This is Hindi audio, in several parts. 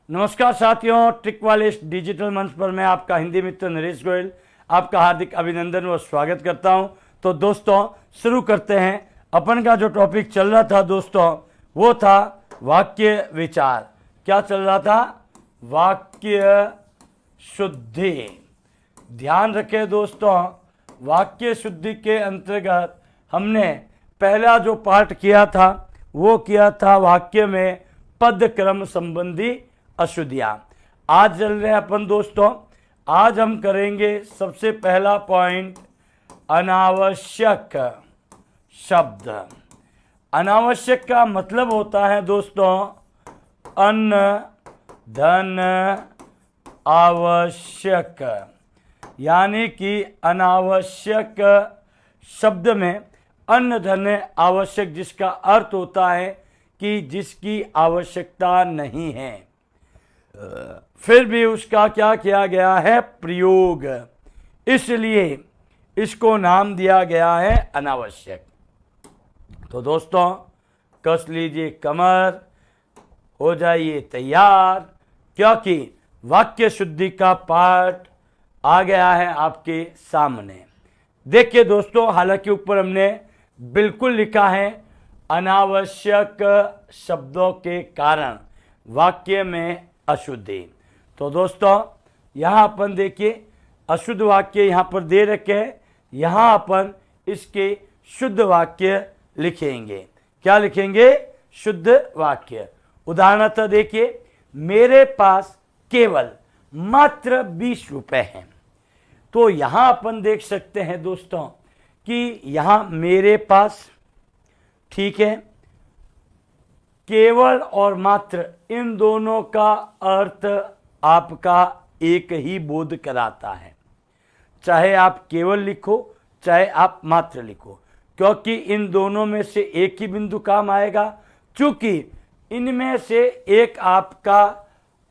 नमस्कार साथियों, ट्रिक वाले इस डिजिटल मंच पर मैं आपका हिंदी मित्र नरेश गोयल आपका हार्दिक अभिनंदन व स्वागत करता हूं। तो दोस्तों शुरू करते हैं। अपन का जो टॉपिक चल रहा था दोस्तों वो था वाक्य विचार। क्या चल रहा था? वाक्य शुद्धि। ध्यान रखें दोस्तों, वाक्य शुद्धि के अंतर्गत हमने पहला जो पाठ किया था वो किया था वाक्य में पद क्रम संबंधी अशुद्धियां। आज चल रहे हैं अपन दोस्तों, आज हम करेंगे सबसे पहला पॉइंट अनावश्यक शब्द। अनावश्यक का मतलब होता है दोस्तों अन्न धन आवश्यक, यानी कि अनावश्यक शब्द में अन्न धन आवश्यक जिसका अर्थ होता है कि जिसकी आवश्यकता नहीं है, फिर भी उसका क्या किया गया है? प्रयोग। इसलिए इसको नाम दिया गया है अनावश्यक। तो दोस्तों कस लीजिए कमर, हो जाइए तैयार, क्योंकि वाक्य शुद्धि का पाठ आ गया है आपके सामने। देखिए दोस्तों, हालांकि ऊपर हमने बिल्कुल लिखा है अनावश्यक शब्दों के कारण वाक्य में अशुद्धि। तो दोस्तों यहाँ अपन देखिए अशुद्ध वाक्य यहाँ पर दे रखे हैं, यहाँ अपन इसके शुद्ध वाक्य लिखेंगे। क्या लिखेंगे? शुद्ध वाक्य। उदाहरणतः देखिए, मेरे पास केवल मात्र 20 रुपए हैं। तो यहाँ अपन देख सकते हैं दोस्तों कि यहाँ मेरे पास, ठीक है, केवल और मात्र इन दोनों का अर्थ आपका एक ही बोध कराता है। चाहे आप केवल लिखो चाहे आप मात्र लिखो, क्योंकि इन दोनों में से एक ही बिंदु काम आएगा। चूंकि इनमें से एक आपका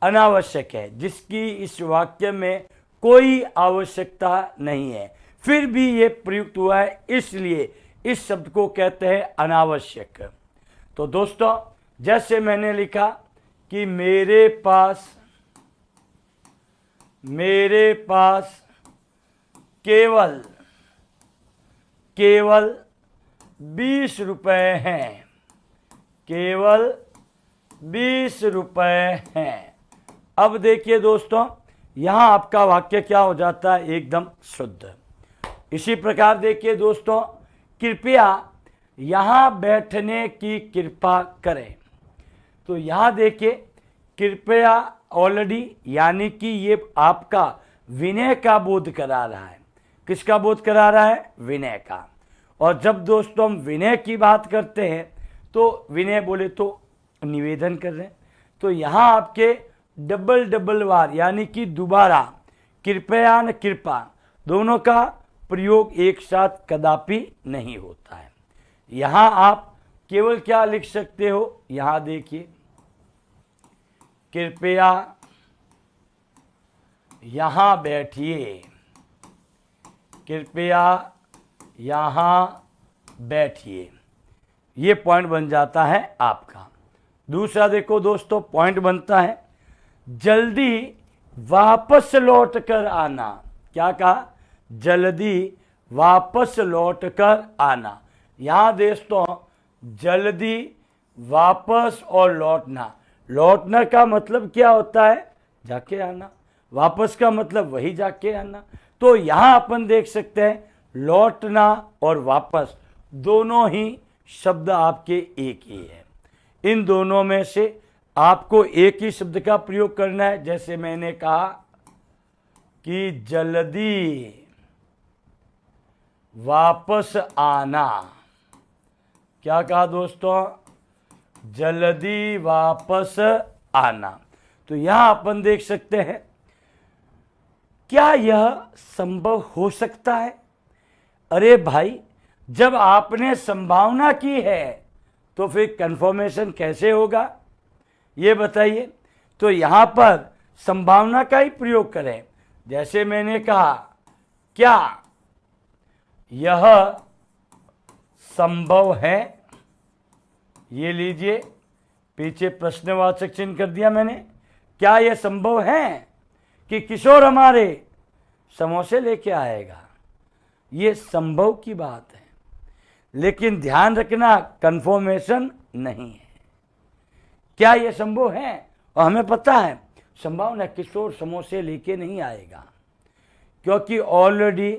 अनावश्यक है जिसकी इस वाक्य में कोई आवश्यकता नहीं है, फिर भी ये प्रयुक्त हुआ है, इसलिए इस शब्द को कहते हैं अनावश्यक। तो दोस्तों जैसे मैंने लिखा कि मेरे पास केवल 20 रुपए हैं, केवल 20 रुपए हैं। अब देखिए दोस्तों, यहां आपका वाक्य क्या हो जाता है? एकदम शुद्ध। इसी प्रकार देखिए दोस्तों, कृपया यहां बैठने की कृपा करें। तो यहां देखिए कृपया ऑलरेडी, यानी कि ये आपका विनय का बोध करा रहा है। किसका बोध करा रहा है? विनय का। और जब दोस्तों हम विनय की बात करते हैं तो विनय बोले तो निवेदन कर रहे हैं, तो यहां आपके डबल वार यानी कि दोबारा कृपया न कृपा दोनों का प्रयोग एक साथ कदापि नहीं होता है। यहां आप केवल क्या लिख सकते हो? यहां देखिए, कृपया यहां बैठिए, कृपया यहां बैठिए। ये पॉइंट बन जाता है आपका। दूसरा देखो दोस्तों, पॉइंट बनता है जल्दी वापस लौट कर आना। क्या कहा? जल्दी वापस लौट कर आना। यहां दोस्तों जल्दी वापस और लौटना, लौटना का मतलब क्या होता है? जाके आना। वापस का मतलब वही जाके आना। तो यहां अपन देख सकते हैं लौटना और वापस दोनों ही शब्द आपके एक ही है। इन दोनों में से आपको एक ही शब्द का प्रयोग करना है। जैसे मैंने कहा कि जल्दी वापस आना। क्या कहा दोस्तों? जल्दी वापस आना। तो यहां अपन देख सकते हैं, क्या यह संभव हो सकता है? अरे भाई, जब आपने संभावना की है तो फिर कंफर्मेशन कैसे होगा, ये बताइए। तो यहां पर संभावना का ही प्रयोग करें। जैसे मैंने कहा, क्या यह संभव है? ये लीजिए, पीछे प्रश्नवाचक चिन्ह कर दिया मैंने। क्या यह संभव है कि किशोर हमारे समोसे लेके आएगा? ये संभव की बात है, लेकिन ध्यान रखना कंफर्मेशन नहीं है। क्या यह संभव है? और हमें पता है संभावना किशोर समोसे लेके नहीं आएगा, क्योंकि ऑलरेडी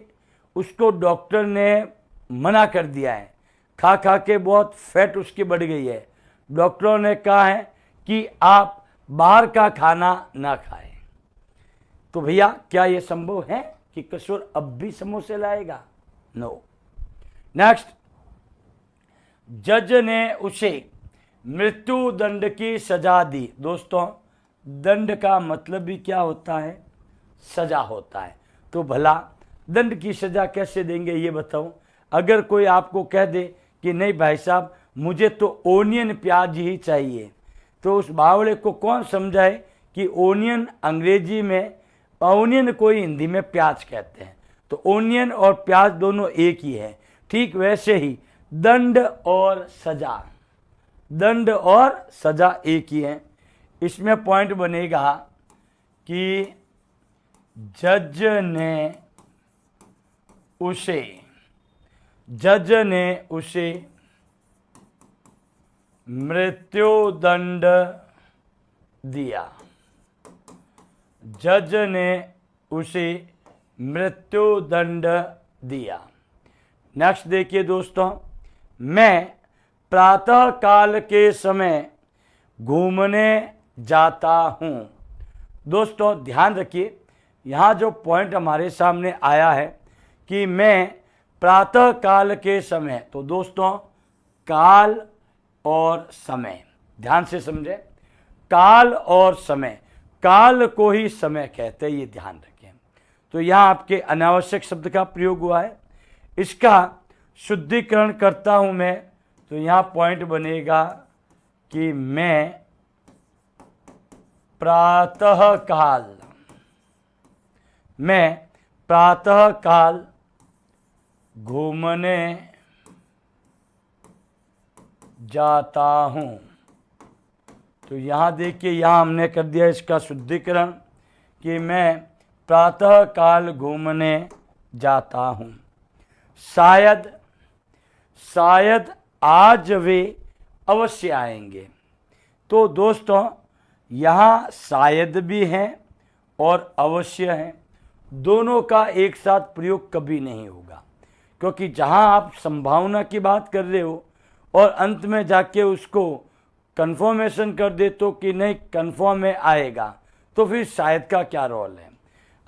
उसको डॉक्टर ने मना कर दिया है। खा खा के बहुत फैट उसकी बढ़ गई है। डॉक्टरों ने कहा है कि आप बाहर का खाना ना खाएं। तो भैया क्या यह संभव है कि किशोर अब भी समोसे लाएगा? नो। नेक्स्ट, जज ने उसे मृत्यु दंड की सजा दी। दोस्तों, दंड का मतलब भी क्या होता है? सजा होता है। तो भला दंड की सजा कैसे देंगे ये बताओ। अगर कोई आपको कह दे कि नहीं भाई साहब मुझे तो ओनियन प्याज ही चाहिए, तो उस बावड़े को कौन समझाए कि ओनियन अंग्रेजी में, ओनियन कोई हिंदी में प्याज कहते हैं, तो ओनियन और प्याज दोनों एक ही है। ठीक वैसे ही दंड और सजा, दंड और सजा एक ही है। इसमें पॉइंट बनेगा कि जज ने उसे मृत्यु दंड दिया। जज ने उसे मृत्यु दंड दिया। नेक्स्ट देखिए दोस्तों, मैं प्रातः काल के समय घूमने जाता हूँ। दोस्तों ध्यान रखिए, यहाँ जो पॉइंट हमारे सामने आया है कि मैं प्रातः काल के समय, तो दोस्तों काल और समय ध्यान से समझे। काल और समय, काल को ही समय कहते हैं, ये ध्यान रखें। तो यहाँ आपके अनावश्यक शब्द का प्रयोग हुआ है, इसका शुद्धिकरण करता हूँ मैं। तो यहाँ पॉइंट बनेगा कि मैं प्रातः काल घूमने जाता हूँ। तो यहाँ देखिए, यहाँ हमने कर दिया इसका शुद्धिकरण कि मैं प्रातः काल घूमने जाता हूँ। शायद आज वे अवश्य आएंगे। तो दोस्तों यहाँ शायद भी हैं और अवश्य हैं, दोनों का एक साथ प्रयोग कभी नहीं होगा, क्योंकि जहाँ आप संभावना की बात कर रहे हो और अंत में जाके उसको कंफर्मेशन कर दे तो कि नहीं कंफर्म में आएगा, तो फिर शायद का क्या रोल है।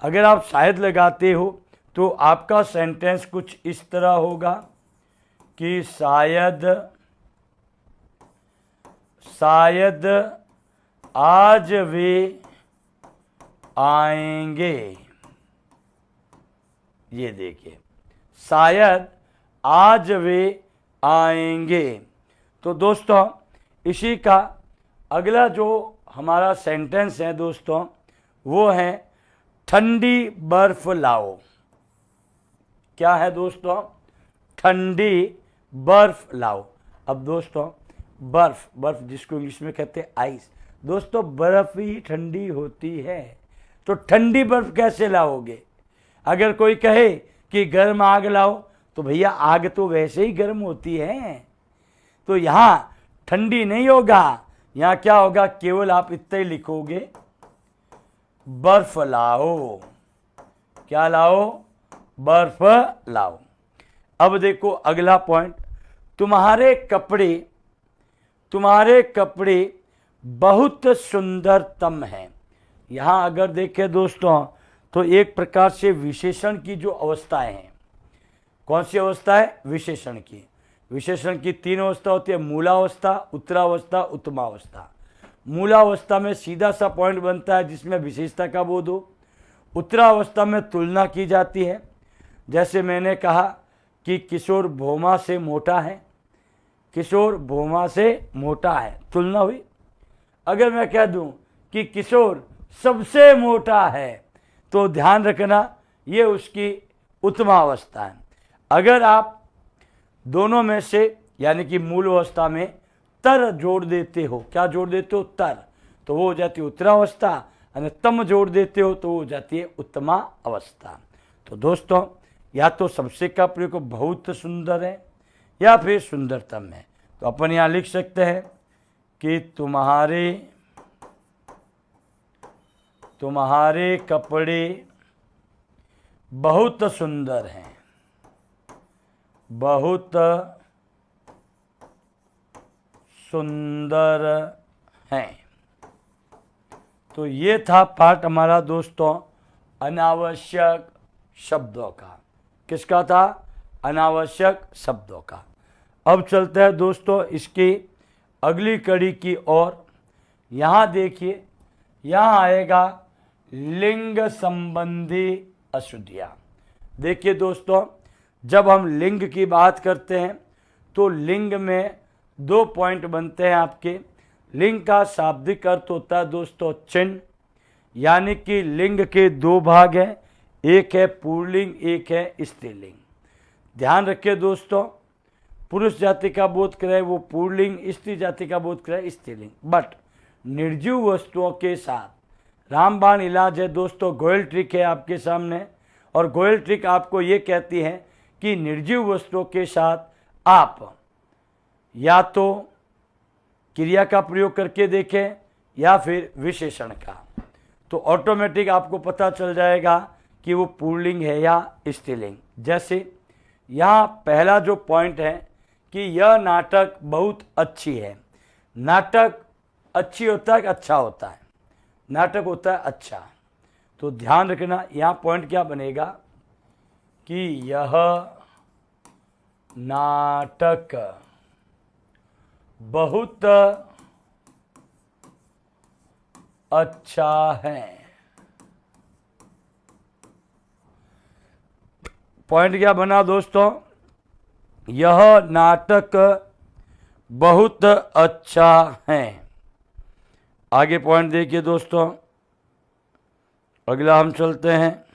अगर आप शायद लगाते हो तो आपका सेंटेंस कुछ इस तरह होगा कि शायद आज वे आएंगे। ये देखिए, शायद आज वे आएंगे। तो दोस्तों इसी का अगला जो हमारा सेंटेंस है दोस्तों, वो है ठंडी बर्फ लाओ। क्या है दोस्तों? ठंडी बर्फ लाओ। अब दोस्तों बर्फ जिसको इंग्लिश में कहते हैं आइस, दोस्तों बर्फ ही ठंडी होती है, तो ठंडी बर्फ कैसे लाओगे? अगर कोई कहे कि गर्म आग लाओ, तो भैया आग तो वैसे ही गर्म होती है, तो यहाँ ठंडी नहीं होगा। यहाँ क्या होगा? केवल आप इतना ही लिखोगे, बर्फ लाओ। क्या लाओ? बर्फ लाओ। अब देखो अगला पॉइंट, तुम्हारे कपड़े बहुत सुंदरतम हैं। यहाँ अगर देखें दोस्तों तो एक प्रकार से विशेषण की जो अवस्थाएं हैं, कौन सी अवस्था है? विशेषण की। विशेषण की तीन अवस्था होती है, मूलावस्था, उत्तरावस्था, उत्तमावस्था। मूलावस्था में सीधा सा पॉइंट बनता है जिसमें विशेषता का बोध हो। उत्तरावस्था में तुलना की जाती है, जैसे मैंने कहा कि किशोर भोमा से मोटा है, किशोर भोमा से मोटा है, तुलना हुई। अगर मैं कह दूं कि किशोर सबसे मोटा है, तो ध्यान रखना ये उसकी उत्तमावस्था है। अगर आप दोनों में से यानी कि मूल अवस्था में तर जोड़ देते हो, क्या जोड़ देते हो? तर, तो वो हो जाती उत्तरावस्था, અને तम जोड़ देते हो तो वो हो जाती है उत्तमा अवस्था। तो दोस्तों या तो सबसे का प्रयोग बहुत सुंदर है या फिर सुंदरतम है। तो अपन यहाँ लिख सकते हैं कि तुम्हारे कपड़े बहुत सुंदर हैं, बहुत सुंदर हैं। तो ये था पाठ हमारा दोस्तों अनावश्यक शब्दों का। किसका था? अनावश्यक शब्दों का। अब चलते हैं दोस्तों इसकी अगली कड़ी की ओर। यहाँ देखिए, यहाँ आएगा लिंग संबंधी अशुद्धियाँ। देखिए दोस्तों, जब हम लिंग की बात करते हैं तो लिंग में 2 पॉइंट बनते हैं आपके। लिंग का शाब्दिक अर्थ होता है दोस्तों चिन्ह, यानी कि लिंग के 2 भाग हैं, एक है पुल्लिंग, एक है स्त्रीलिंग। ध्यान रखिए दोस्तों, पुरुष जाति का बोध करे वो पुल्लिंग, स्त्री जाति का बोध करे स्त्रीलिंग। बट निर्जीव वस्तुओं के साथ रामबाण इलाज है दोस्तों। गोयल ट्रिक है आपके सामने, और गोयल ट्रिक आपको ये कहती है कि निर्जीव वस्तुओं के साथ आप या तो क्रिया का प्रयोग करके देखें या फिर विशेषण का, तो ऑटोमेटिक आपको पता चल जाएगा कि वो पुल्लिंग है या स्त्रीलिंग। जैसे यहाँ पहला जो पॉइंट है कि यह नाटक बहुत अच्छी है। नाटक अच्छी होता है कि अच्छा होता है? नाटक होता है अच्छा। तो ध्यान रखना, यहाँ पॉइंट क्या बनेगा कि यह नाटक बहुत अच्छा है। पॉइंट क्या बना दोस्तों? यह नाटक बहुत अच्छा है। आगे पॉइंट देखिए दोस्तों, अगला हम चलते हैं।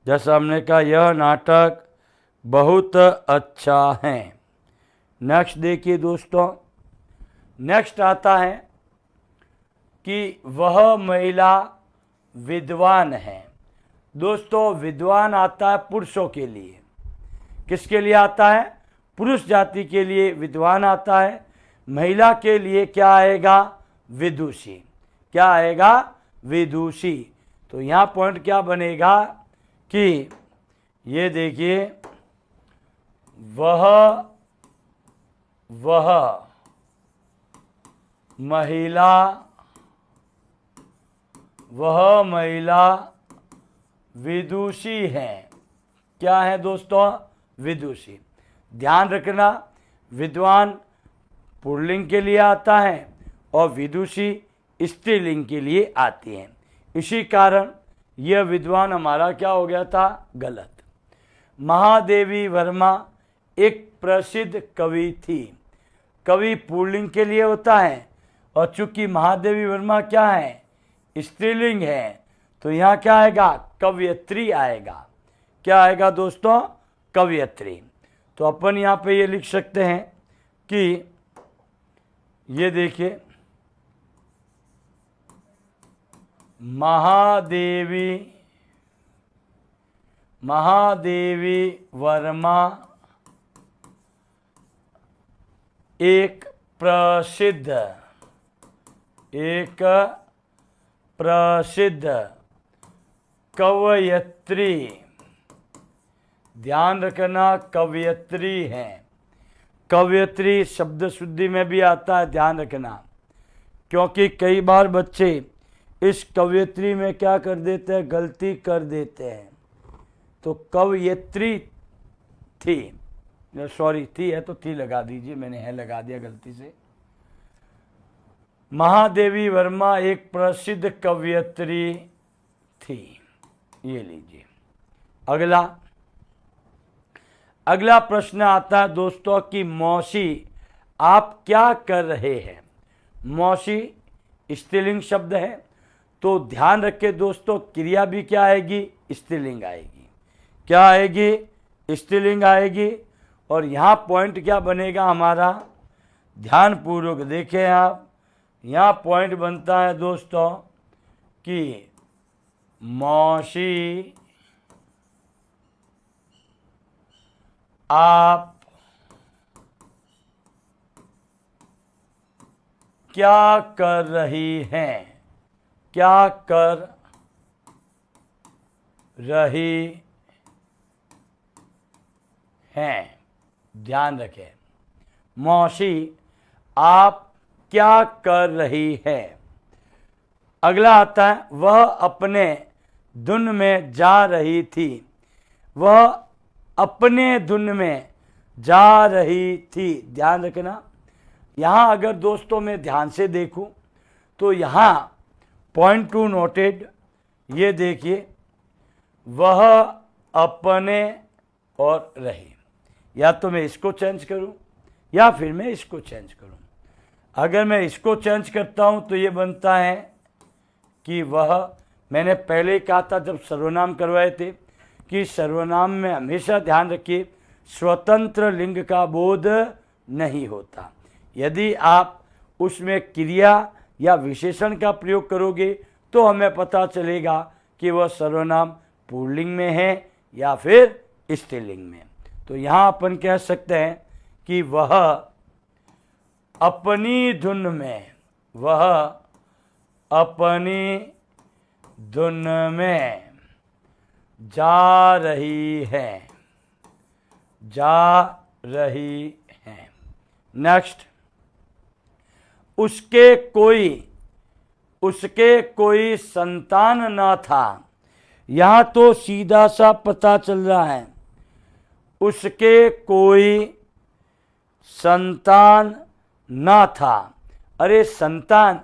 जैसा हमने कहा यह नाटक बहुत अच्छा है। नेक्स्ट देखिए दोस्तों, नेक्स्ट आता है कि वह महिला विद्वान है। दोस्तों विद्वान आता है पुरुषों के लिए। किसके लिए आता है? पुरुष जाति के लिए विद्वान आता है। महिला के लिए क्या आएगा? विदुषी। क्या आएगा? विदुषी। तो यहाँ पॉइंट क्या बनेगा कि ये देखिए, वह महिला विदुषी है। क्या है दोस्तों? विदुषी। ध्यान रखना, विद्वान पुल्लिंग के लिए आता है और विदुषी स्त्रीलिंग के लिए आती हैं। इसी कारण यह विद्वान हमारा क्या हो गया था? गलत। महादेवी वर्मा एक प्रसिद्ध कवि थी। कवि पुल्लिंग के लिए होता है, और चूंकि महादेवी वर्मा क्या है? स्त्रीलिंग है, तो यहाँ क्या आएगा? कवयित्री आएगा। क्या आएगा दोस्तों? कवयित्री। तो अपन यहाँ पे ये लिख सकते हैं कि ये देखिए, महादेवी वर्मा एक प्रसिद्ध कवयित्री। ध्यान रखना, कवयित्री है। कवयित्री शब्द शुद्धि में भी आता है, ध्यान रखना, क्योंकि कई बार बच्चे इस कवयित्री में क्या कर देते हैं? गलती कर देते हैं। तो कवयित्री थी, सॉरी थी है तो थी लगा दीजिए, मैंने है लगा दिया गलती से। महादेवी वर्मा एक प्रसिद्ध कवयित्री थी। ये लीजिए। अगला प्रश्न आता है दोस्तों कि मौसी आप क्या कर रहे हैं? मौसी स्त्रीलिंग शब्द है, तो ध्यान रखें दोस्तों, क्रिया भी क्या आएगी? स्त्रीलिंग आएगी। क्या आएगी? स्त्रीलिंग आएगी। और यहाँ पॉइंट क्या बनेगा हमारा? ध्यान पूर्वक देखें आप, यहाँ पॉइंट बनता है दोस्तों कि मौसी आप क्या कर रही हैं, क्या कर रही हैं। ध्यान रखें, मौसी आप क्या कर रही है। अगला आता है, वह अपने धुन में जा रही थी। वह अपने धुन में जा रही थी। ध्यान रखना, यहाँ अगर दोस्तों मैं ध्यान से देखूं तो यहाँ पॉइंट टू नोटेड, ये देखिए, वह अपने और रही। या तो मैं इसको चेंज करूं या फिर मैं इसको चेंज करूं। अगर मैं इसको चेंज करता हूं तो ये बनता है कि वह, मैंने पहले ही कहा था जब सर्वनाम करवाए थे कि सर्वनाम में हमेशा ध्यान रखिए स्वतंत्र लिंग का बोध नहीं होता। यदि आप उसमें क्रिया या विशेषण का प्रयोग करोगे तो हमें पता चलेगा कि वह सर्वनाम पुल्लिंग में है या फिर स्त्रीलिंग में। तो यहाँ अपन कह सकते हैं कि वह अपनी धुन में, वह अपनी धुन में जा रही है, जा रही है। नेक्स्ट, उसके कोई संतान न था। यहाँ तो सीधा सा पता चल रहा है, उसके कोई संतान न था। अरे संतान,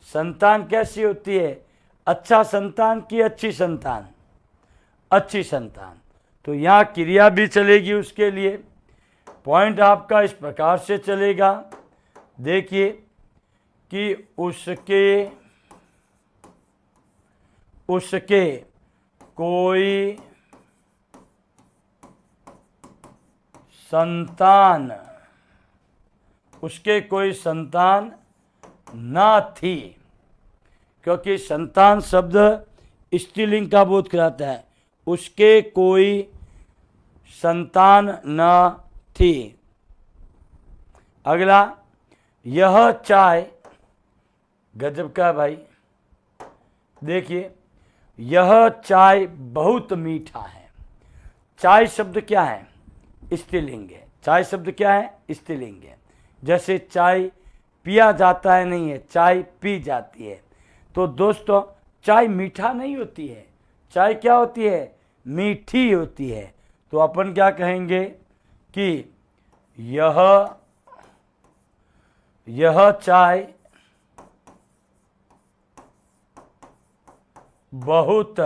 संतान कैसी होती है? अच्छा संतान की अच्छी संतान? अच्छी संतान। तो यहाँ क्रिया भी चलेगी उसके लिए। पॉइंट आपका इस प्रकार से चलेगा, देखिए कि उसके कोई संतान, उसके कोई संतान न थी, क्योंकि संतान शब्द स्त्रीलिंग का बोध कराता है। उसके कोई संतान न थी। अगला, यह चाय, गजब का भाई, देखिए, यह चाय बहुत मीठा है। चाय शब्द क्या है? स्त्रीलिंग है। चाय शब्द क्या है? स्त्रीलिंग है। जैसे चाय पिया जाता है नहीं है, चाय पी जाती है। तो दोस्तों चाय मीठा नहीं होती है, चाय क्या होती है? मीठी होती है। तो अपन क्या कहेंगे कि यह चाय बहुत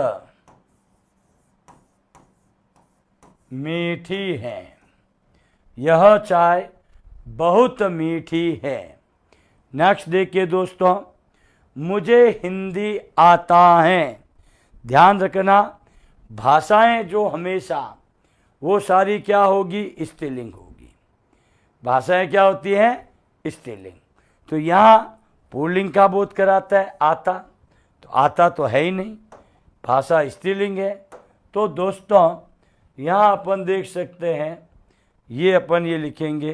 मीठी है। यह चाय बहुत मीठी है। नेक्स्ट देखिए दोस्तों, मुझे हिंदी आता है। ध्यान रखना, भाषाएं जो हमेशा वो सारी क्या होगी? स्त्रीलिंग होगी। भाषाएं क्या होती हैं? स्त्रीलिंग। तो यहाँ पुल्लिंग का बोध कराता है आता, तो आता तो है ही नहीं, भाषा स्त्रीलिंग है। तो दोस्तों यहाँ अपन देख सकते हैं, ये अपन ये लिखेंगे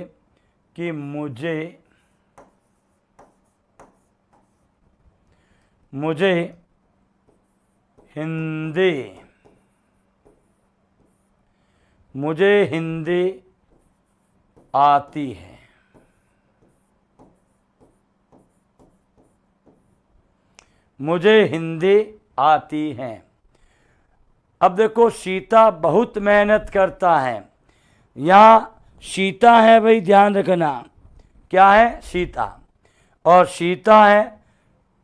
कि मुझे हिंदी आती है। मुझे हिंदी आती है। अब देखो, सीता बहुत मेहनत करता है। यहाँ सीता है भाई, ध्यान रखना, क्या है? सीता। और सीता है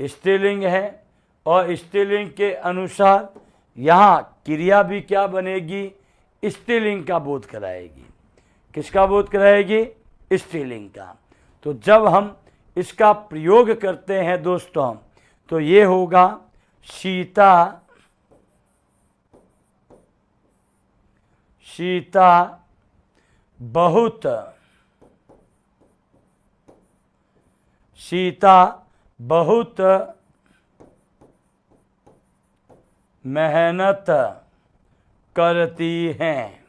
स्त्रीलिंग है, और स्त्रीलिंग के अनुसार यहाँ क्रिया भी क्या बनेगी? स्त्रीलिंग का बोध कराएगी। किसका बोध कराएगी? स्त्रीलिंग का। तो जब हम इसका प्रयोग करते हैं दोस्तों, तो ये होगा सीता बहुत मेहनत करती हैं।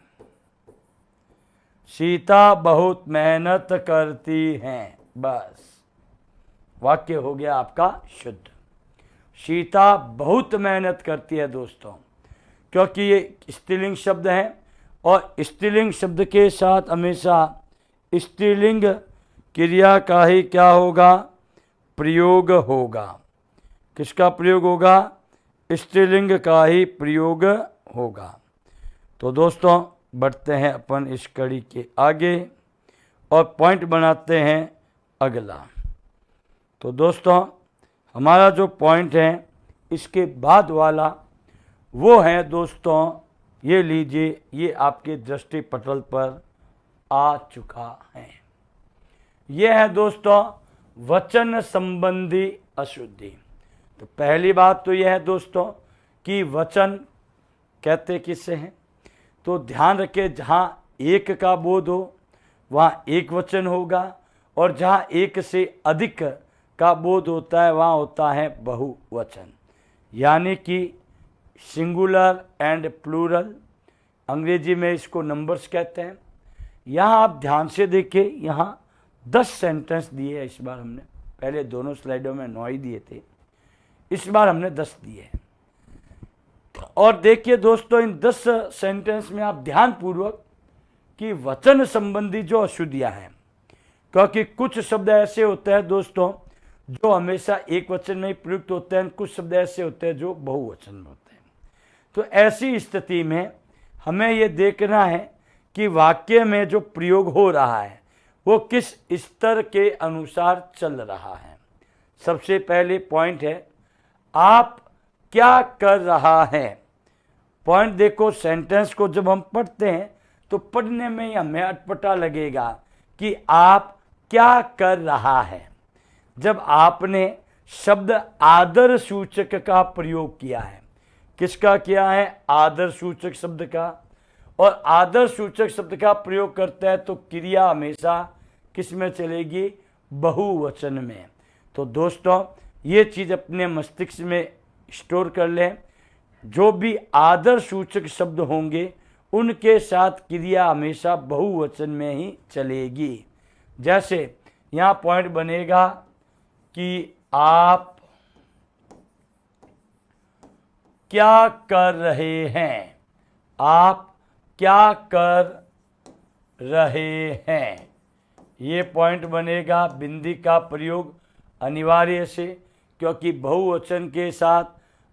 सीता बहुत मेहनत करती हैं। बस वाक्य हो गया आपका शुद्ध। सीता बहुत मेहनत करती है दोस्तों, क्योंकि ये स्त्रीलिंग शब्द है और स्त्रीलिंग शब्द के साथ हमेशा स्त्रीलिंग क्रिया का ही क्या होगा, प्रयोग होगा। किसका प्रयोग होगा, स्त्रीलिंग का ही प्रयोग होगा। तो दोस्तों बढ़ते हैं अपन इस कड़ी के आगे और पॉइंट बनाते हैं अगला। तो दोस्तों हमारा जो पॉइंट है इसके बाद वाला वो है दोस्तों, ये लीजिए, ये आपके दृष्टि पटल पर आ चुका है। ये है दोस्तों वचन संबंधी अशुद्धि। तो पहली बात तो यह है दोस्तों कि वचन कहते किससे हैं, तो ध्यान रखें जहाँ एक का बोध हो वहाँ एक वचन होगा और जहाँ एक से अधिक का बोध होता है वहाँ होता है बहुवचन, यानी कि सिंगुलर एंड प्लूरल। अंग्रेजी में इसको नंबर्स कहते हैं। यहाँ आप ध्यान से देखिए, यहाँ 10 सेंटेंस दिए हैं इस बार हमने, पहले दोनों स्लाइडों में 9 ही दिए थे, इस बार हमने 10 दिए। और देखिए दोस्तों इन 10 सेंटेंस में आप ध्यानपूर्वक कि वचन संबंधी जो अशुद्धियां हैं, क्योंकि कुछ शब्द ऐसे होते हैं दोस्तों जो हमेशा एक वचन में ही प्रयुक्त होते हैं, कुछ शब्द ऐसे होते हैं जो बहुवचन में होते हैं। तो ऐसी स्थिति में हमें ये देखना है कि वाक्य में जो प्रयोग हो रहा है वो किस स्तर के अनुसार चल रहा है। सबसे पहले पॉइंट है, आप क्या कर रहा है। पॉइंट देखो, सेंटेंस को जब हम पढ़ते हैं तो पढ़ने में ही हमें अटपटा लगेगा कि आप क्या कर रहा है। जब आपने शब्द आदर सूचक का प्रयोग किया है, किसका किया है, आदर सूचक शब्द का, और आदर सूचक शब्द का प्रयोग करता है तो क्रिया हमेशा किस में चलेगी, बहुवचन में। तो दोस्तों ये चीज़ अपने मस्तिष्क में स्टोर कर लें, जो भी आदर सूचक शब्द होंगे उनके साथ क्रिया हमेशा बहुवचन में ही चलेगी। जैसे यहाँ पॉइंट बनेगा कि आप क्या कर रहे हैं, आप क्या कर रहे हैं, ये पॉइंट बनेगा। बिंदी का प्रयोग अनिवार्य से, क्योंकि बहुवचन के साथ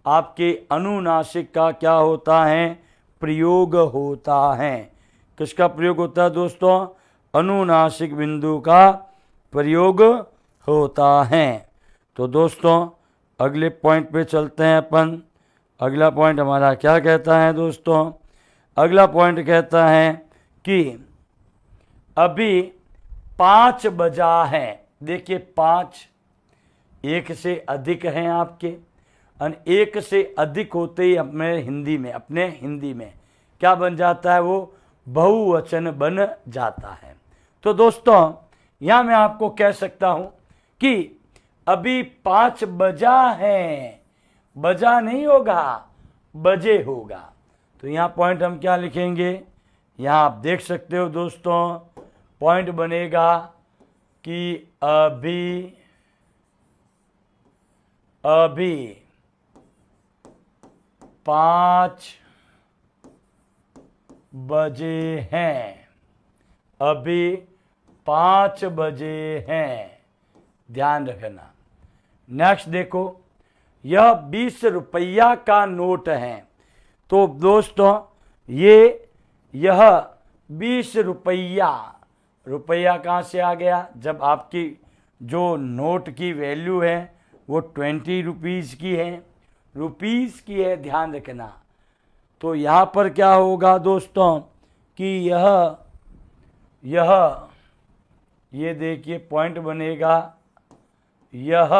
आपके अनुनासिक का क्या होता है, प्रयोग होता है। किसका प्रयोग होता है दोस्तों, अनुनासिक बिंदु का प्रयोग होता है। तो दोस्तों अगले पॉइंट पे चलते हैं अपन। अगला पॉइंट हमारा क्या कहता है दोस्तों, अगला पॉइंट कहता है कि अभी 5 बजा है। देखिए 5 एक से अधिक हैं आपके, और एक से अधिक होते ही अपने हिंदी में क्या बन जाता है, वो बहुवचन बन जाता है। तो दोस्तों यहाँ मैं आपको कह सकता हूँ कि अभी 5 बजा है, बजा नहीं होगा, बजे होगा। तो यहाँ पॉइंट हम क्या लिखेंगे, यहाँ आप देख सकते हो दोस्तों पॉइंट बनेगा कि अभी 5 बजे हैं, अभी 5 बजे हैं, ध्यान रखना। नेक्स्ट देखो, यह 20 रुपया का नोट है। तो दोस्तों यह 20 रुपया, रुपया कहाँ से आ गया, जब आपकी जो नोट की वैल्यू है वो 20 रुपीज़ की है, रुपीज़ की है, ध्यान रखना। तो यहाँ पर क्या होगा दोस्तों कि ये देखिए पॉइंट बनेगा, यह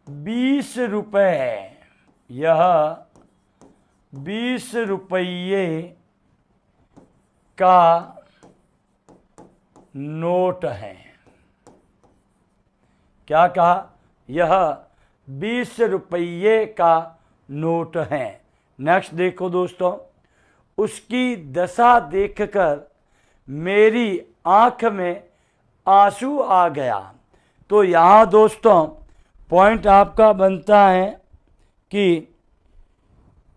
20 रुपये है, यह 20 रुपये का नोट है। क्या कहा, यह 20 रुपये का नोट हैं। नेक्स्ट देखो दोस्तों, उसकी दशा देखकर मेरी आंख में आंसू आ गया। तो यहाँ दोस्तों पॉइंट आपका बनता है कि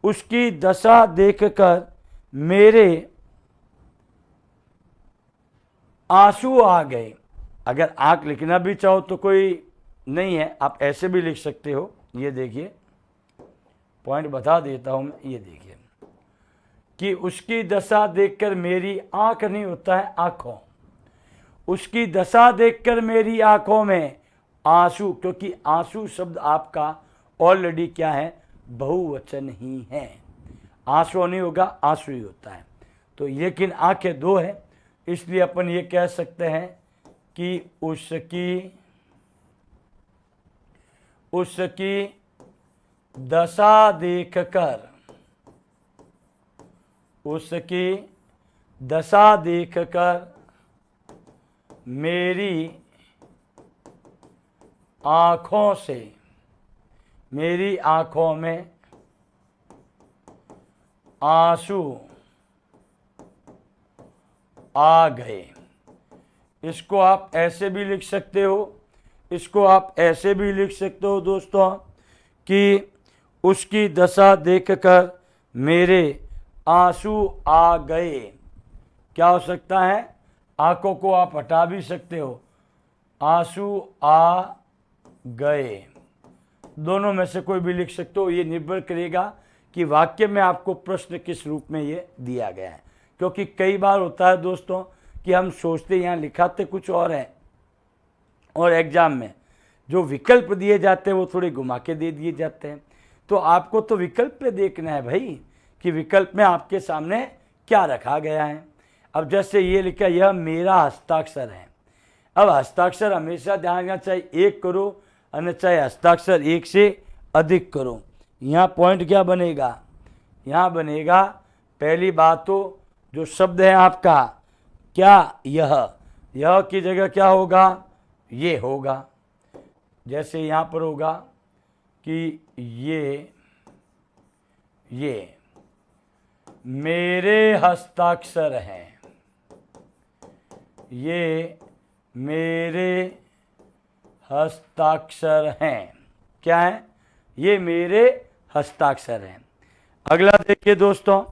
उसकी दशा देखकर मेरे आंसू आ गए। अगर आंख लिखना भी चाहो तो कोई नहीं है, आप ऐसे भी लिख सकते हो। ये देखिए पॉइंट बता देता हूं मैं, ये देखिए कि उसकी दशा देखकर मेरी आंख नहीं होता है आंखों, उसकी दशा देखकर मेरी आंखों में आंसू, क्योंकि आंसू शब्द आपका ऑलरेडी क्या है, बहुवचन ही है। आंसू नहीं होगा, आंसू ही होता है। तो लेकिन आंखें दो है, इसलिए अपन ये कह सकते हैं कि उसकी दशा देखकर, उसकी दशा देखकर मेरी आँखों से, मेरी आँखों में आंसू आ गए। इसको आप ऐसे भी लिख सकते हो, इसको आप ऐसे भी लिख सकते हो दोस्तों कि उसकी दशा देखकर मेरे आंसू आ गए। क्या हो सकता है, आंखों को आप हटा भी सकते हो, आंसू आ गए, दोनों में से कोई भी लिख सकते हो। ये निर्भर करेगा कि वाक्य में आपको प्रश्न किस रूप में ये दिया गया है, क्योंकि कई बार होता है दोस्तों कि हम सोचते यहाँ लिखाते कुछ और है और एग्जाम में जो विकल्प दिए जाते हैं वो थोड़े घुमा के दे दिए जाते हैं। तो आपको तो विकल्प पे देखना है भाई कि विकल्प में आपके सामने क्या रखा गया है। अब जैसे ये लिखा, यह मेरा हस्ताक्षर है। अब हस्ताक्षर हमेशा ध्यान रखना, चाहे एक करो और चाहे हस्ताक्षर एक से अधिक करो। यहाँ पॉइंट क्या बनेगा, यहाँ बनेगा पहली बात तो जो शब्द है आपका क्या, यह की जगह क्या होगा, ये होगा। जैसे यहाँ पर होगा कि ये मेरे हस्ताक्षर हैं, ये मेरे हस्ताक्षर हैं। क्या है, ये मेरे हस्ताक्षर हैं। अगला देखिए दोस्तों,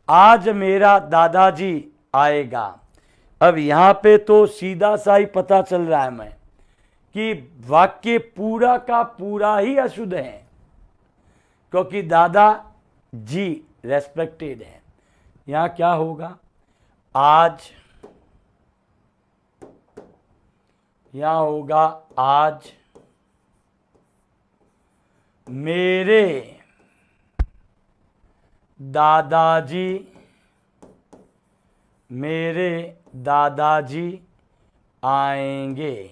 आज मेरा दादाजी आएगा। अब यहाँ पे तो सीधा सा ही पता चल रहा है मैं कि वाक्य पूरा का पूरा ही अशुद्ध है, क्योंकि दादा जी रेस्पेक्टेड है। यहाँ क्या होगा, आज, यहाँ होगा आज मेरे दादाजी आएंगे।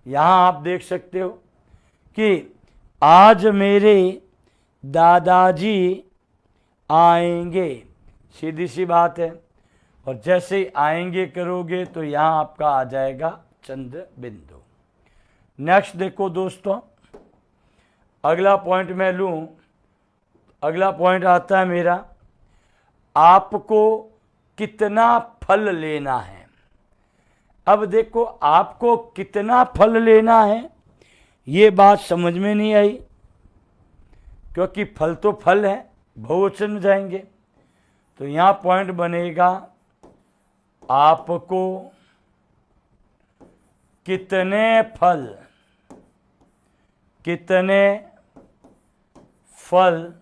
यहाँ आप देख सकते हो कि आज मेरे दादाजी आएंगे, सीधी सी बात है। और जैसे आएंगे करोगे तो यहाँ आपका आ जाएगा चंद्र बिंदु। नेक्स्ट देखो दोस्तों, अगला पॉइंट मैं लूँ, अगला पॉइंट आता है मेरा, आपको कितना फल लेना है। अब देखो आपको कितना फल लेना है, ये बात समझ में नहीं आई, क्योंकि फल तो फल है, बहुवचन में जाएंगे। तो यहाँ पॉइंट बनेगा, आपको कितने फल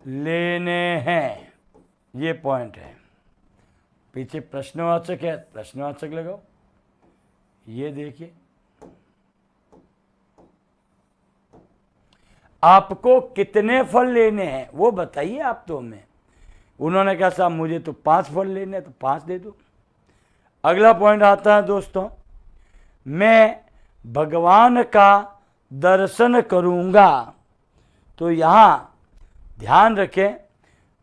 लेने हैं, ये पॉइंट है। पीछे प्रश्नवाचक है, प्रश्नवाचक लगाओ। ये देखिए, आपको कितने फल लेने हैं वो बताइए आप तो हमें। उन्होंने कहा साहब मुझे तो 5 फल लेने हैं, तो 5 दे दो। अगला पॉइंट आता है दोस्तों, मैं भगवान का दर्शन करूंगा। तो यहाँ ध्यान रखें,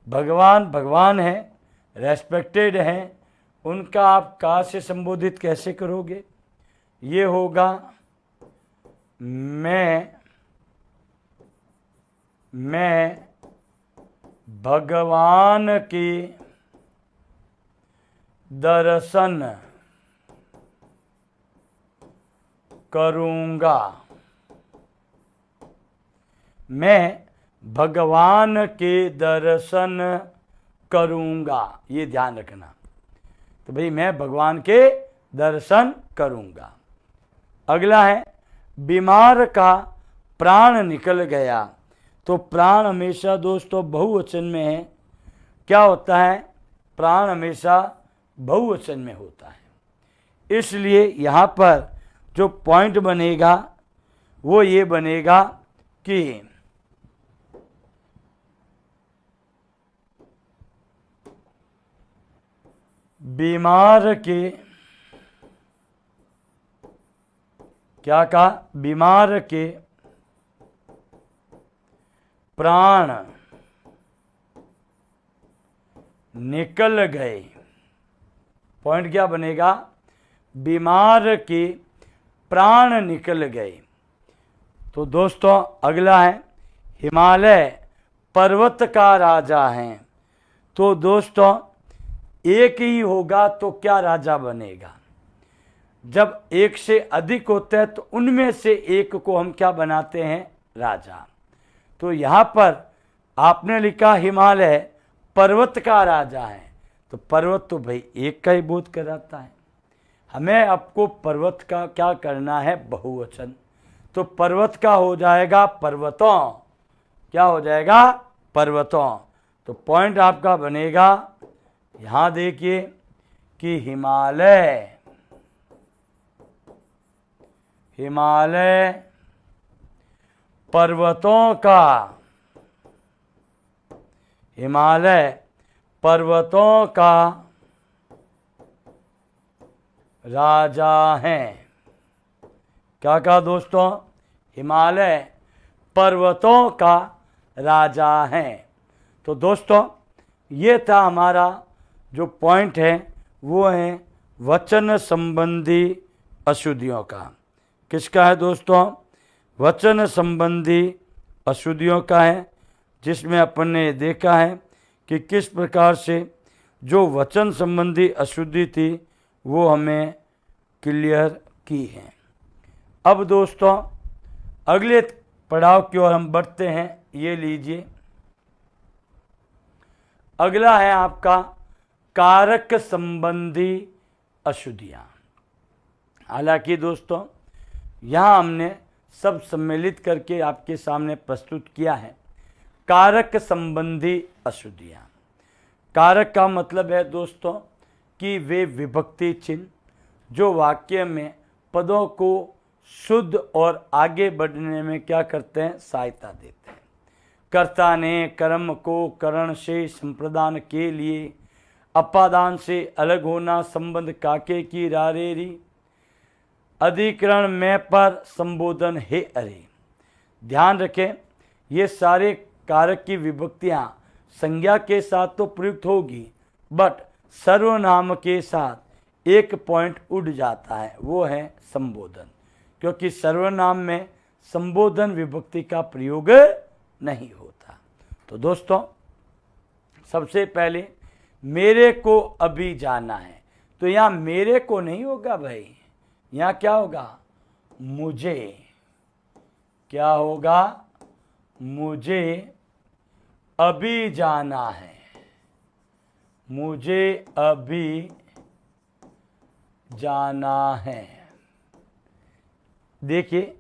भगवान है, रेस्पेक्टेड हैं, उनका आप का से संबोधित कैसे करोगे, ये होगा मैं भगवान की दर्शन करूंगा। मैं भगवान के दर्शन करूंगा, ये ध्यान रखना। तो भाई मैं भगवान के दर्शन करूंगा। अगला है बीमार का प्राण निकल गया। तो प्राण हमेशा दोस्तों बहुवचन में है। क्या होता है? प्राण हमेशा बहुवचन में होता है। इसलिए यहाँ पर जो पॉइंट बनेगा वो ये बनेगा कि बीमार के, क्या कहा? बीमार के प्राण निकल गए। पॉइंट क्या बनेगा? बीमार के प्राण निकल गए। तो दोस्तों अगला है हिमालय पर्वत का राजा है। तो दोस्तों एक ही होगा तो क्या राजा बनेगा? जब एक से अधिक होता है तो उनमें से एक को हम क्या बनाते हैं? राजा। तो यहाँ पर आपने लिखा हिमालय पर्वत का राजा है, तो पर्वत तो भाई एक का ही बोध कराता है। हमें आपको पर्वत का क्या करना है? बहुवचन। तो पर्वत का हो जाएगा पर्वतों। क्या हो जाएगा? पर्वतों। तो पॉइंट आपका बनेगा, यहां देखिए कि हिमालय पर्वतों का, हिमालय पर्वतों का राजा है। क्या कहा दोस्तों? हिमालय पर्वतों का राजा है। तो दोस्तों ये था हमारा जो पॉइंट है, वो है वचन संबंधी अशुद्धियों का। किसका है दोस्तों? वचन संबंधी अशुद्धियों का है, जिसमें अपन ने देखा है कि किस प्रकार से जो वचन संबंधी अशुद्धि थी वो हमें क्लियर की है। अब दोस्तों अगले पड़ाव की ओर हम बढ़ते हैं। ये लीजिए, अगला है आपका कारक संबंधी अशुद्धियां। हालांकि दोस्तों यहाँ हमने सब सम्मिलित करके आपके सामने प्रस्तुत किया है। कारक संबंधी अशुद्धियां। कारक का मतलब है दोस्तों कि वे विभक्ति चिन्ह जो वाक्य में पदों को शुद्ध और आगे बढ़ने में क्या करते हैं? सहायता देते हैं। कर्ता ने कर्म को करण से संप्रदान के लिए अपादान से अलग होना, संबंध काके की रारेरी, अधिकरण में पर संबोधन हे अरे। ध्यान रखें, ये सारे कारक की विभक्तियां संज्ञा के साथ तो प्रयुक्त होगी, बट सर्वनाम के साथ एक पॉइंट उड़ जाता है, वो है संबोधन। क्योंकि सर्वनाम में संबोधन विभक्ति का प्रयोग नहीं होता। तो दोस्तों सबसे पहले मेरे को अभी जाना है, तो यहाँ मेरे को नहीं होगा भाई, यहाँ क्या होगा? मुझे। क्या होगा? मुझे अभी जाना है। मुझे अभी जाना है। देखिए,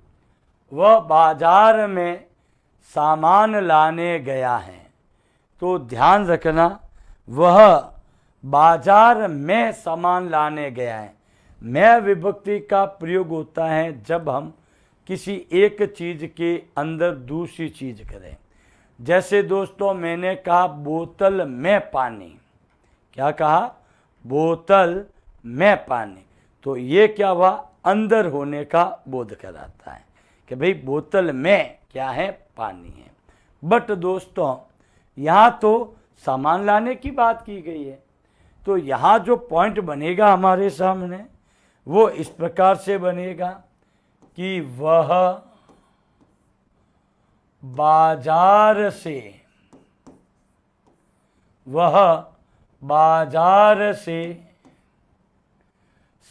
वह बाजार में सामान लाने गया है। तो ध्यान रखना, वह बाजार में सामान लाने गया है। मैं विभक्ति का प्रयोग होता है जब हम किसी एक चीज के अंदर दूसरी चीज करें। जैसे दोस्तों मैंने कहा बोतल में पानी। क्या कहा? बोतल में पानी। तो ये क्या हुआ? अंदर होने का बोध कराता है कि भाई बोतल में क्या है? पानी है। बट दोस्तों यहाँ तो सामान लाने की बात की गई है। तो यहाँ जो पॉइंट बनेगा हमारे सामने वो इस प्रकार से बनेगा कि वह बाजार से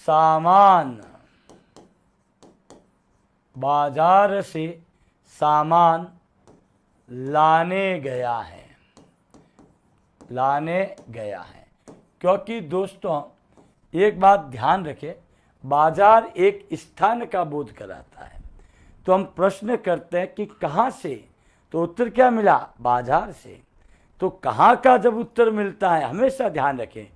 सामान लाने गया है। क्योंकि दोस्तों एक बात ध्यान रखें, बाजार एक स्थान का बोध कराता है। तो हम प्रश्न करते हैं कि कहाँ से, तो उत्तर क्या मिला, बाजार से। तो कहाँ का जब उत्तर मिलता है, हमेशा ध्यान रखें,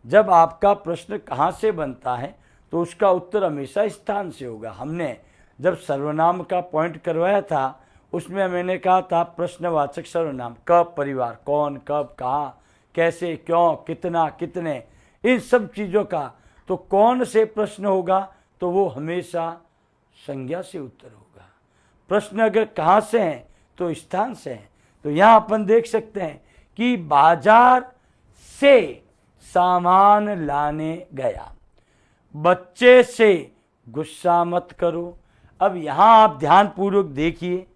जब आपका प्रश्न कहाँ से बनता है तो उसका उत्तर हमेशा स्थान से होगा। हमने जब सर्वनाम का पॉइंट करवाया था उसमें मैंने कहा था प्रश्नवाचक सर्वनाम, कब, परिवार, कौन, कब, कहाँ, कैसे, क्यों, कितना, कितने, इन सब चीज़ों का। तो कौन से प्रश्न होगा तो वो हमेशा संज्ञा से उत्तर होगा। प्रश्न अगर कहाँ से हैं तो स्थान से हैं। तो यहाँ अपन देख सकते हैं कि बाजार से सामान लाने गया। बच्चे से गुस्सा मत करो। अब यहाँ आप ध्यानपूर्वक देखिए,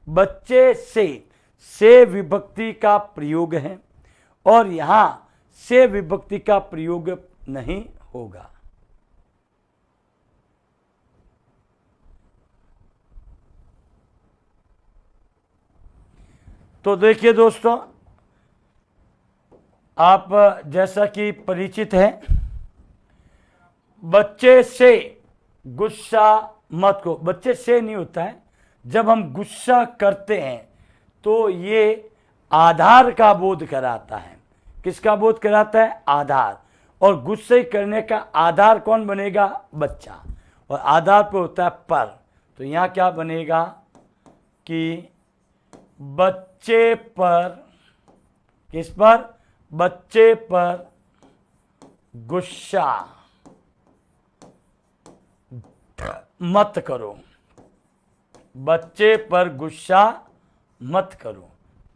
बच्चे से विभक्ति का प्रयोग है और यहाँ से विभक्ति का प्रयोग नहीं होगा। तो देखिए दोस्तों, आप जैसा कि परिचित हैं, बच्चे से गुस्सा मत को, बच्चे से नहीं होता है। जब हम गुस्सा करते हैं तो ये आधार का बोध कराता है। किसका बोध कराता है, आधार। और गुस्से करने का आधार कौन बनेगा, बच्चा। और आधार पे होता है पर। तो यहाँ क्या बनेगा कि बच्चे पर, किस पर, बच्चे पर गुस्सा मत करो। बच्चे पर गुस्सा मत करो।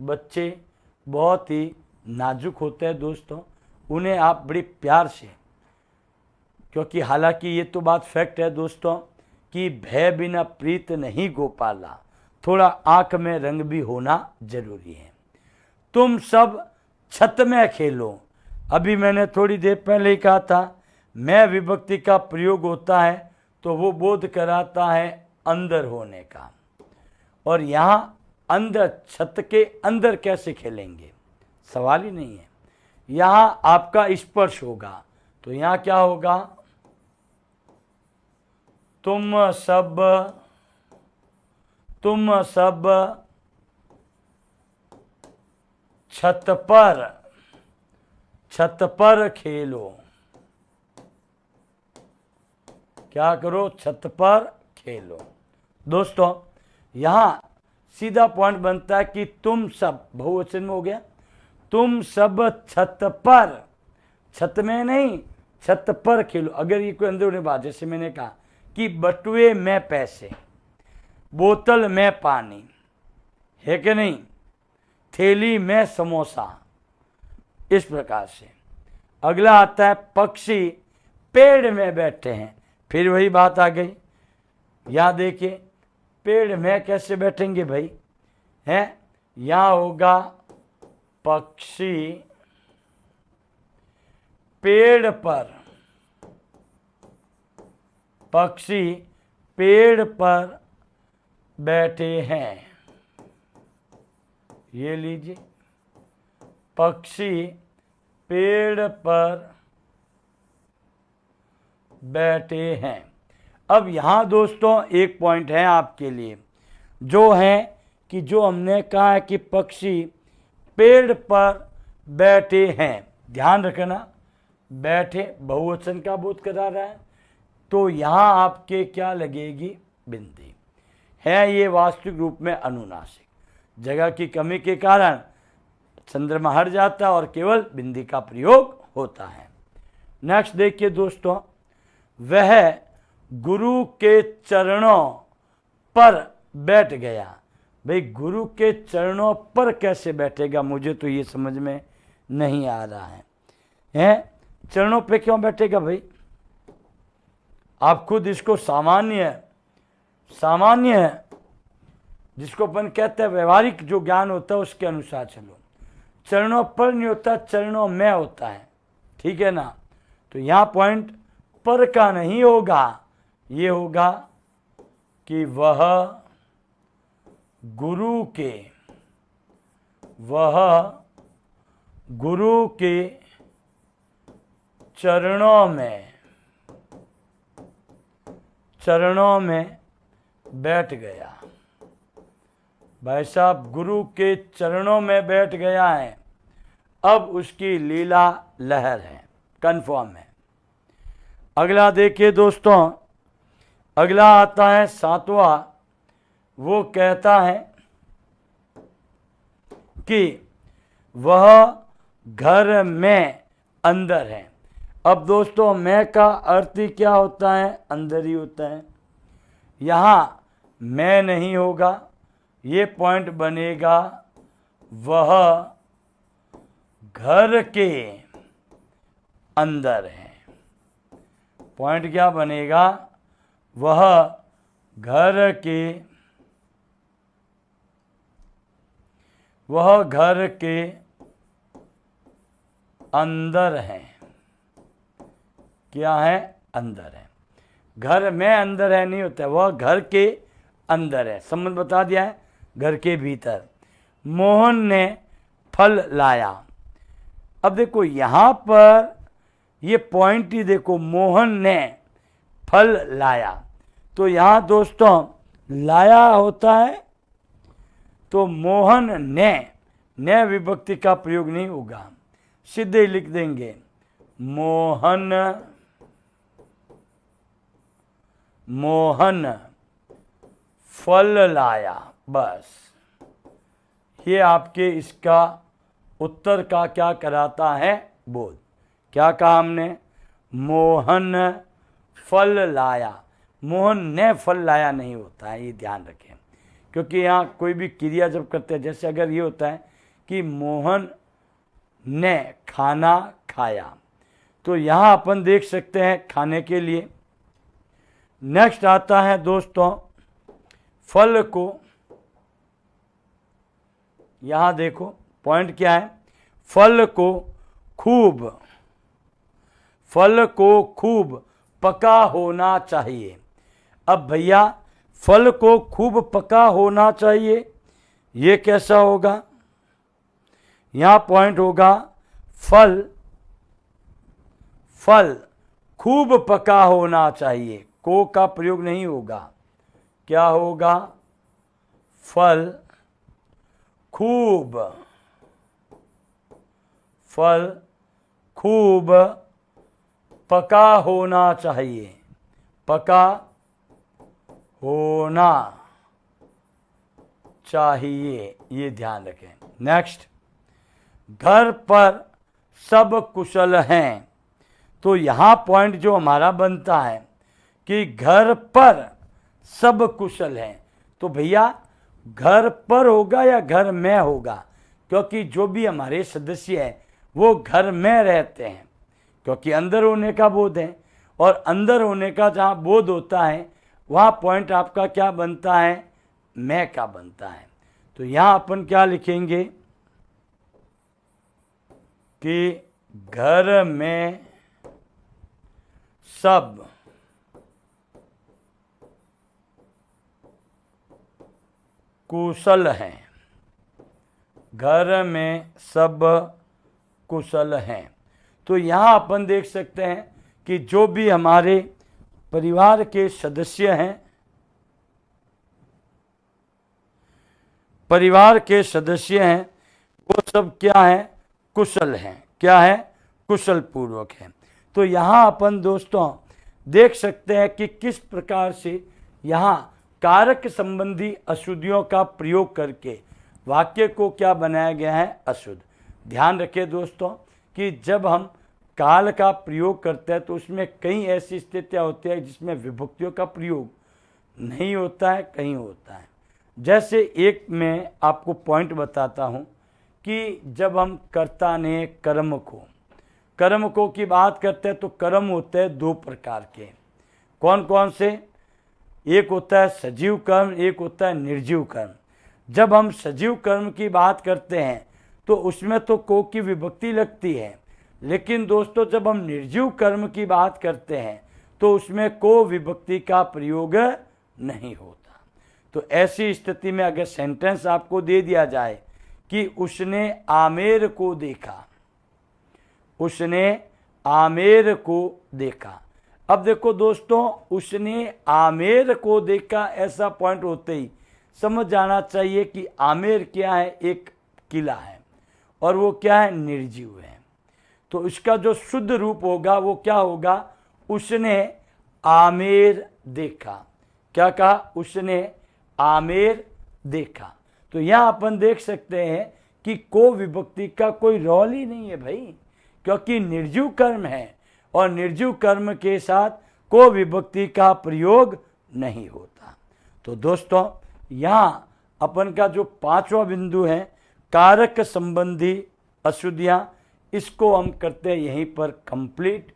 बच्चे बहुत ही नाजुक होते हैं दोस्तों, उन्हें आप बड़े प्यार से, क्योंकि हालांकि ये तो बात फैक्ट है दोस्तों कि भय बिना प्रीत नहीं गोपाला, थोड़ा आंख में रंग भी होना जरूरी है। तुम सब छत में खेलो। अभी मैंने थोड़ी देर पहले ही कहा था, मैं विभक्ति का प्रयोग होता है तो वो बोध कराता है अंदर होने का। और यहाँ अंदर, छत के अंदर कैसे खेलेंगे, सवाल ही नहीं है। यहाँ आपका स्पर्श होगा। तो यहाँ क्या होगा, तुम सब छत पर खेलो। क्या करो, छत पर खेलो। दोस्तों यहाँ सीधा पॉइंट बनता है कि तुम सब, बहुवचन में हो गया, तुम सब छत पर, छत में नहीं, छत पर खेलो। अगर ये कोई अंदरूनी बात, जैसे मैंने कहा कि बटुए में पैसे, बोतल में पानी, है कि नहीं, थैली में समोसा, इस प्रकार से। अगला आता है पक्षी पेड़ में बैठे हैं। फिर वही बात आ गई। यहाँ देखिए, पेड़ में कैसे बैठेंगे भाई, हैं, यहाँ होगा पक्षी पेड़ पर, पक्षी पेड़ पर बैठे हैं। ये लीजिए, पक्षी पेड़ पर बैठे हैं। अब यहाँ दोस्तों एक पॉइंट है आपके लिए, जो है कि जो हमने कहा है कि पक्षी पेड़ पर बैठे हैं, ध्यान रखना, बैठे बहुवचन का बोध करा रहा है। तो यहाँ आपके क्या लगेगी, बिंदी है। ये वास्तविक रूप में अनुनासिक, जगह की कमी के कारण चंद्रमा हट जाता है और केवल बिंदी का प्रयोग होता है। नेक्स्ट देखिए दोस्तों, वह गुरु के चरणों पर बैठ गया। भाई गुरु के चरणों पर कैसे बैठेगा, मुझे तो ये समझ में नहीं आ रहा है। चरणों पे क्यों बैठेगा भाई, आप खुद इसको सामान्य सामान्य है, जिसको अपन कहते हैं व्यवहारिक जो ज्ञान होता है उसके अनुसार चलो। चरणों पर नहीं होता, चरणों में होता है, ठीक है ना। तो यहाँ पॉइंट पर का नहीं होगा, ये होगा कि वह गुरु के चरणों में बैठ गया। भाई साहब गुरु के चरणों में बैठ गया है, अब उसकी लीला लहर है, कंफर्म है। अगला देखिए दोस्तों, अगला आता है 7वां। वो कहता है कि वह घर में अंदर है। अब दोस्तों मैं का अर्थ ही क्या होता है, अंदर ही होता है। यहाँ मैं नहीं होगा, ये पॉइंट बनेगा वह घर के अंदर है। पॉइंट क्या बनेगा, वह घर के अंदर है। क्या है, अंदर है। घर में अंदर है नहीं होता है, वह घर के अंदर है, संबंध बता दिया है, घर के भीतर। मोहन ने फल लाया। अब देखो यहां पर ये पॉइंट ही देखो, मोहन ने फल लाया। तो यहां दोस्तों लाया होता है, तो मोहन ने विभक्ति का प्रयोग नहीं होगा, सीधे ही लिख देंगे मोहन फल लाया। बस ये आपके इसका उत्तर का क्या कराता है, बोध। क्या कहा हमने, मोहन फल लाया। मोहन ने फल लाया नहीं होता है, ये ध्यान रखें, क्योंकि यहाँ कोई भी क्रिया जब करते हैं, जैसे अगर ये होता है कि मोहन ने खाना खाया, तो यहाँ अपन देख सकते हैं खाने के लिए। नेक्स्ट आता है दोस्तों फल को, यहाँ देखो पॉइंट क्या है, फल को खूब पका होना चाहिए। अब भैया फल को खूब पका होना चाहिए, ये कैसा होगा, यहाँ पॉइंट होगा फल खूब पका होना चाहिए, को का प्रयोग नहीं होगा। क्या होगा, फल खूब पका होना चाहिए, पका होना चाहिए, ये ध्यान रखें। नेक्स्ट, घर पर सब कुशल हैं। तो यहाँ पॉइंट जो हमारा बनता है कि घर पर सब कुशल हैं, तो भैया घर पर होगा या घर में होगा, क्योंकि जो भी हमारे सदस्य हैं वो घर में रहते हैं, क्योंकि अंदर होने का बोध है, और अंदर होने का जहाँ बोध होता है वहाँ पॉइंट आपका क्या बनता है, मैं का बनता है। तो यहाँ अपन क्या लिखेंगे कि घर में सब कुशल हैं, घर में सब कुशल हैं। तो यहाँ अपन देख सकते हैं कि जो भी हमारे परिवार के सदस्य हैं, वो सब क्या हैं, कुशल हैं। क्या है, कुशल पूर्वक हैं। तो यहाँ अपन दोस्तों देख सकते हैं कि किस प्रकार से यहाँ कारक संबंधी अशुद्धियों का प्रयोग करके वाक्य को क्या बनाया गया है, अशुद्ध। ध्यान रखें दोस्तों कि जब हम काल का प्रयोग करते हैं तो उसमें कई ऐसी स्थितियाँ होती है जिसमें विभक्तियों का प्रयोग नहीं होता है, कहीं होता है। जैसे एक मैं आपको पॉइंट बताता हूँ कि जब हम कर्ता ने कर्म को की बात करते हैं तो कर्म होते हैं दो प्रकार के। कौन कौन से, एक होता है सजीव कर्म, एक होता है निर्जीव कर्म। जब हम सजीव कर्म की बात करते हैं तो उसमें तो को की विभक्ति लगती है, लेकिन दोस्तों जब हम निर्जीव कर्म की बात करते हैं तो उसमें को विभक्ति का प्रयोग नहीं होता। तो ऐसी स्थिति में अगर सेंटेंस आपको दे दिया जाए कि उसने आमेर को देखा, उसने आमेर को देखा। अब देखो दोस्तों, उसने आमेर को देखा, ऐसा पॉइंट होते ही समझ जाना चाहिए कि आमेर क्या है, एक किला है, और वो क्या है, निर्जीव है। तो इसका जो शुद्ध रूप होगा वो क्या होगा, उसने आमेर देखा। क्या कहा, उसने आमेर देखा। तो यहाँ अपन देख सकते हैं कि को विभक्ति का कोई रोल ही नहीं है भाई, क्योंकि निर्जीव कर्म है और निर्जीव कर्म के साथ को विभक्ति का प्रयोग नहीं होता। तो दोस्तों यहाँ अपन का जो पांचवा बिंदु है कारक संबंधी अशुद्धियाँ, इसको हम करते हैं यहीं पर कंप्लीट।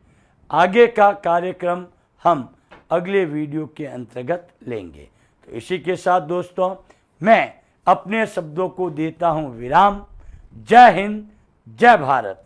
आगे का कार्यक्रम हम अगले वीडियो के अंतर्गत लेंगे। तो इसी के साथ दोस्तों मैं अपने शब्दों को देता हूँ विराम। जय हिंद, जय भारत।